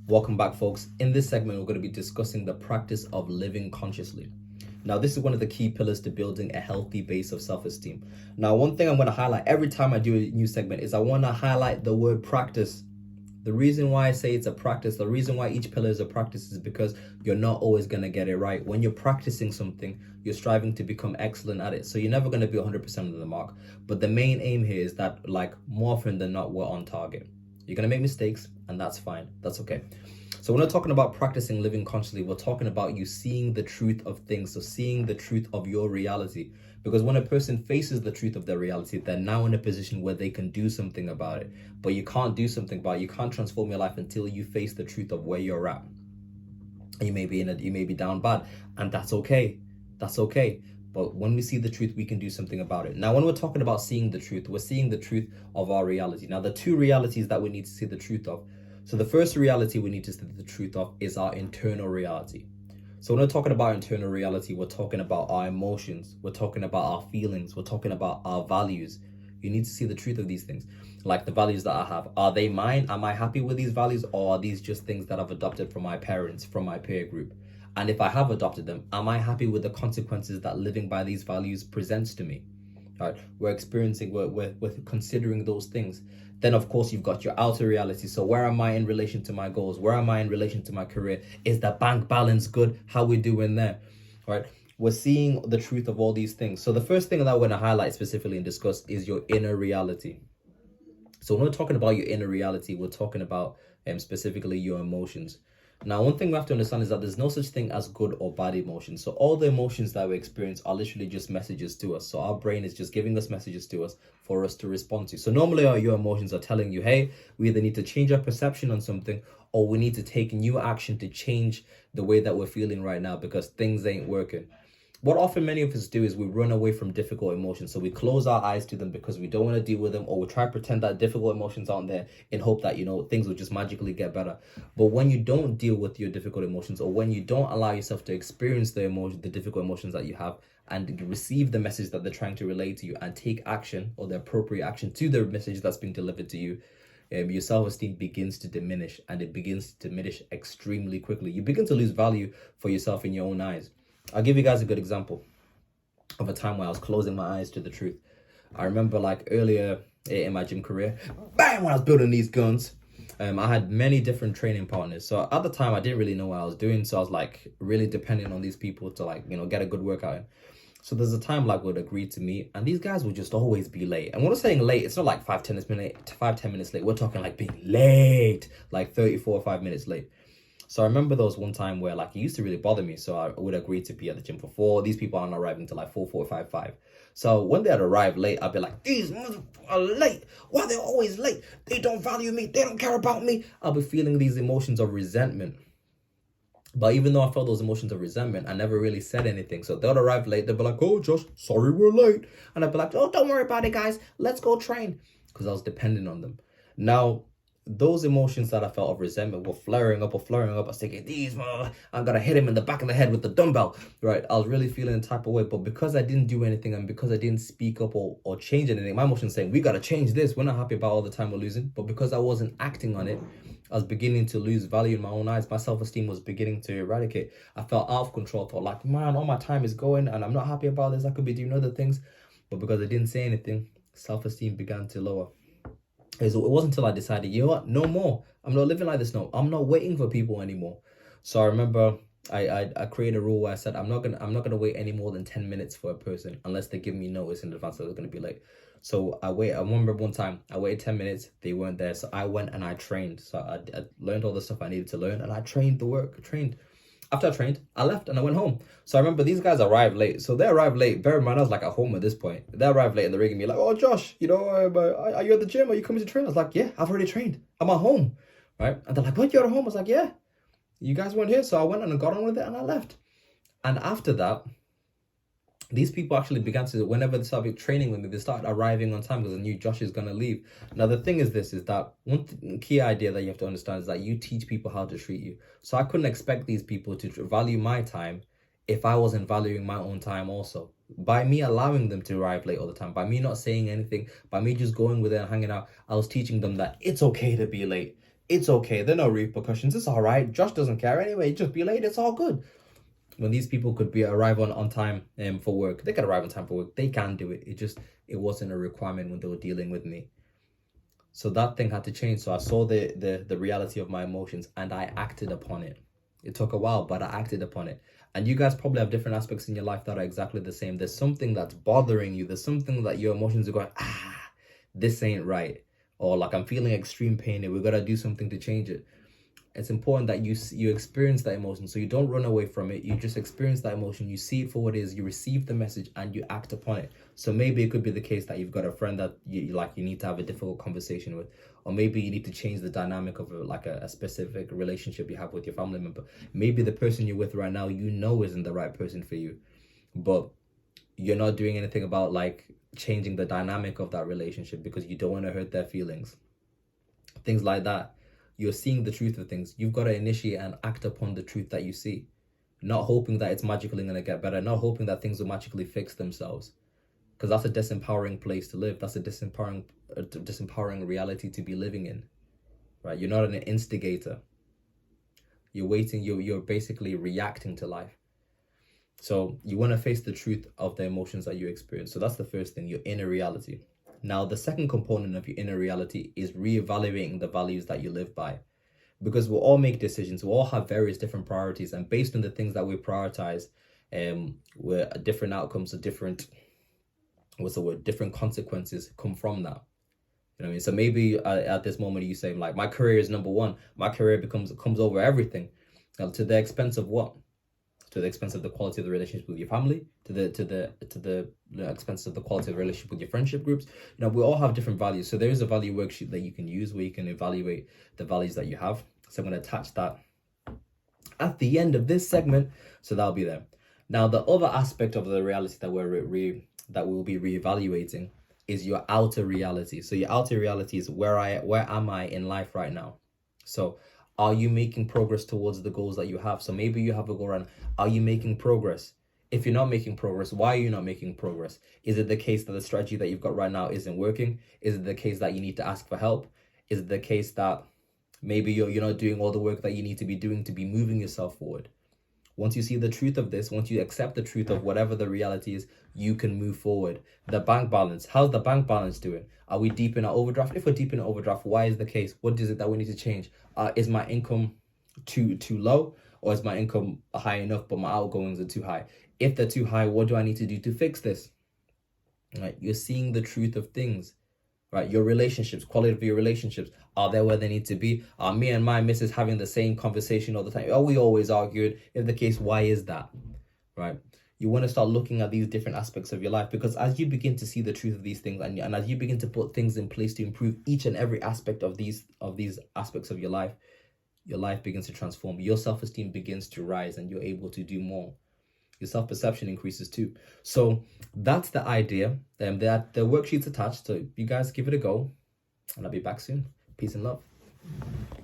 Welcome back, folks. In this segment, we're going to be discussing the practice of living consciously. Now, this is one of the key pillars to building a healthy base of self-esteem. Now, one thing I'm going to highlight every time I do a new segment is I want to highlight the word practice. The reason why I say it's a practice, the reason why each pillar is a practice is because you're not always going to get it right. When you're practicing something, you're striving to become excellent at it. So you're never going to be 100% of the mark. But the main aim here is that, like, more often than not, we're on target. You're going to make mistakes, and that's fine. That's okay. So when we're talking about practicing living consciously, we're talking about you seeing the truth of things. So seeing the truth of your reality. Because when a person faces the truth of their reality, they're now in a position where they can do something about it. But you can't do something about it. You can't transform your life until you face the truth of where you're at. You may be down bad, and that's okay. That's okay. But when we see the truth, we can do something about it. Now, when we're talking about seeing the truth, we're seeing the truth of our reality. Now, the two realities that we need to see the truth of. So the first reality we need to see the truth of is our internal reality. So when we're talking about internal reality, we're talking about our emotions, we're talking about our feelings, we're talking about our values. You need to see the truth of these things. Like the values that I have, are they mine? Am I happy with these values, or are these just things that I've adopted from my parents, from my peer group? And if I have adopted them, am I happy with the consequences that living by these values presents to me? Right? We're considering those things. Then, of course, you've got your outer reality. So where am I in relation to my goals? Where am I in relation to my career? Is the bank balance good? How we doing there? Right? We're seeing the truth of all these things. So the first thing that I want to highlight specifically and discuss is your inner reality. So when we're talking about your inner reality, we're talking about specifically your emotions. Now, one thing we have to understand is that there's no such thing as good or bad emotions. So all the emotions that we experience are literally just messages to us. So our brain is just giving us messages to us for us to respond to. So normally your emotions are telling you, hey, we either need to change our perception on something, or we need to take new action to change the way that we're feeling right now because things ain't working. What often many of us do is we run away from difficult emotions. So we close our eyes to them because we don't want to deal with them, or we try to pretend that difficult emotions aren't there in hope that, things will just magically get better. But when you don't deal with your difficult emotions, or when you don't allow yourself to experience the difficult emotions that you have, and receive the message that they're trying to relay to you and take action, or the appropriate action to the message that's being delivered to you, your self-esteem begins to diminish, and it begins to diminish extremely quickly. You begin to lose value for yourself in your own eyes. I'll give you guys a good example of a time where I was closing my eyes to the truth. I remember like earlier in my gym career, bang, when I was building these guns, I had many different training partners. So at the time, I didn't really know what I was doing. So I was like really depending on these people to get a good workout in. So there's a time like we'd agree to meet, and these guys would just always be late. And when I'm saying late, it's not like 5-10 minutes late. We're talking like being late, like 34 or 5 minutes late. So I remember there was one time where like it used to really bother me. So I would agree to be at the gym for 4. These people aren't arriving till like 4:45, 5. So when they had arrived late, I'd be like, these motherfuckers are late. Why are they always late? They don't value me. They don't care about me. I'll be feeling these emotions of resentment. But even though I felt those emotions of resentment, I never really said anything. So they'll arrive late. They'll be like, oh, Josh, sorry we're late. And I'd be like, oh, don't worry about it, guys. Let's go train. Because I was dependent on them. Now, those emotions that I felt of resentment were flaring up. I was thinking, I'm gonna hit him in the back of the head with the dumbbell, right? I was really feeling the type of way, but because I didn't do anything and because I didn't speak up or change anything, my emotions saying, we gotta change this. We're not happy about all the time we're losing. But because I wasn't acting on it, I was beginning to lose value in my own eyes. My self-esteem was beginning to eradicate. I felt out of control. I felt like, man, all my time is going and I'm not happy about this. I could be doing other things. But because I didn't say anything, self-esteem began to lower. It wasn't until I decided, you know what, no more. I'm not living like this no. I'm not waiting for people anymore. So I remember I created a rule where I said I'm not gonna wait any more than 10 minutes for a person unless they give me notice in advance that they're gonna be late. So I remember one time I waited 10 minutes, they weren't there. So I went and I trained. So I learned all the stuff I needed to learn, and I trained. After I trained, I left and I went home. So I remember these guys arrived late. So they arrived late. Bear in mind, I was like at home at this point. They arrived late and they're ringing me like, oh, Josh, are you at the gym? Are you coming to train? I was like, yeah, I've already trained. I'm at home, right? And they're like, what, you're at home? I was like, yeah, you guys weren't here. So I went and I got on with it and I left. And after that, these people actually began to, whenever they started training with me, they started arriving on time because I knew Josh is going to leave. Now, the thing is that one key idea that you have to understand is that you teach people how to treat you. So I couldn't expect these people to value my time if I wasn't valuing my own time also. By me allowing them to arrive late all the time, by me not saying anything, by me just going with it and hanging out, I was teaching them that it's okay to be late. It's okay. There are no repercussions. It's all right. Josh doesn't care anyway. Just be late. It's all good. When these people could be arrive on time for work, they could arrive on time for work. They can do it. It wasn't a requirement when they were dealing with me. So that thing had to change. So I saw the reality of my emotions and I acted upon it. It took a while, but I acted upon it. And you guys probably have different aspects in your life that are exactly the same. There's something that's bothering you. There's something that your emotions are going, this ain't right. Or like, I'm feeling extreme pain and we got to do something to change it. It's important that you experience that emotion, so you don't run away from it. You just experience that emotion, you see it for what it is, you receive the message and you act upon it. So maybe it could be the case that you've got a friend that you need to have a difficult conversation with, or maybe you need to change the dynamic of a specific relationship you have with your family member. Maybe the person you're with right now isn't the right person for you, but you're not doing anything about like changing the dynamic of that relationship because you don't want to hurt their feelings. Things like that. You're seeing the truth of things. You've got to initiate and act upon the truth that you see, not hoping that it's magically going to get better, not hoping that things will magically fix themselves, because that's a disempowering place to live. That's a disempowering reality to be living in, right? You're not an instigator. You're waiting. You're basically reacting to life. So you want to face the truth of the emotions that you experience. So that's the first thing, your inner reality. Now, the second component of your inner reality is reevaluating the values that you live by. Because we'll all make decisions, we'll all have various different priorities, and based on the things that we prioritize, where different outcomes or different consequences come from that. You know what I mean? So maybe at this moment you say, like, my career is number one. My career comes over everything. To the expense of what? To the expense of the quality of the relationship with your family, to the expense of the quality of the relationship with your friendship groups. You know, we all have different values. So there is a value worksheet that you can use where you can evaluate the values that you have. So I'm going to attach that at the end of this segment. So that'll be there. Now, the other aspect of the reality that we'll be reevaluating is your outer reality. So your outer reality is where am I in life right now? So are you making progress towards the goals that you have? So maybe you have a goal and are you making progress? If you're not making progress, why are you not making progress? Is it the case that the strategy that you've got right now isn't working? Is it the case that you need to ask for help? Is it the case that maybe you're not doing all the work that you need to be doing to be moving yourself forward? Once you see the truth of this, once you accept the truth of whatever the reality is, you can move forward. The bank balance, how's the bank balance doing? Are we deep in our overdraft? If we're deep in our overdraft, why is the case? What is it that we need to change? Is my income too low, or is my income high enough but my outgoings are too high? If they're too high, what do I need to do to fix this? Right? You're seeing the truth of things. Right, your relationships, quality of your relationships, are they where they need to be? Are me and my missus having the same conversation all the time? Are we always arguing? If the case, why is that? Right, you want to start looking at these different aspects of your life, because as you begin to see the truth of these things, and as you begin to put things in place to improve each and every aspect of these aspects of your life begins to transform. Your self-esteem begins to rise, and you're able to do more. Your self-perception increases too. So that's the idea. The worksheet's attached, so you guys give it a go, and I'll be back soon. Peace and love.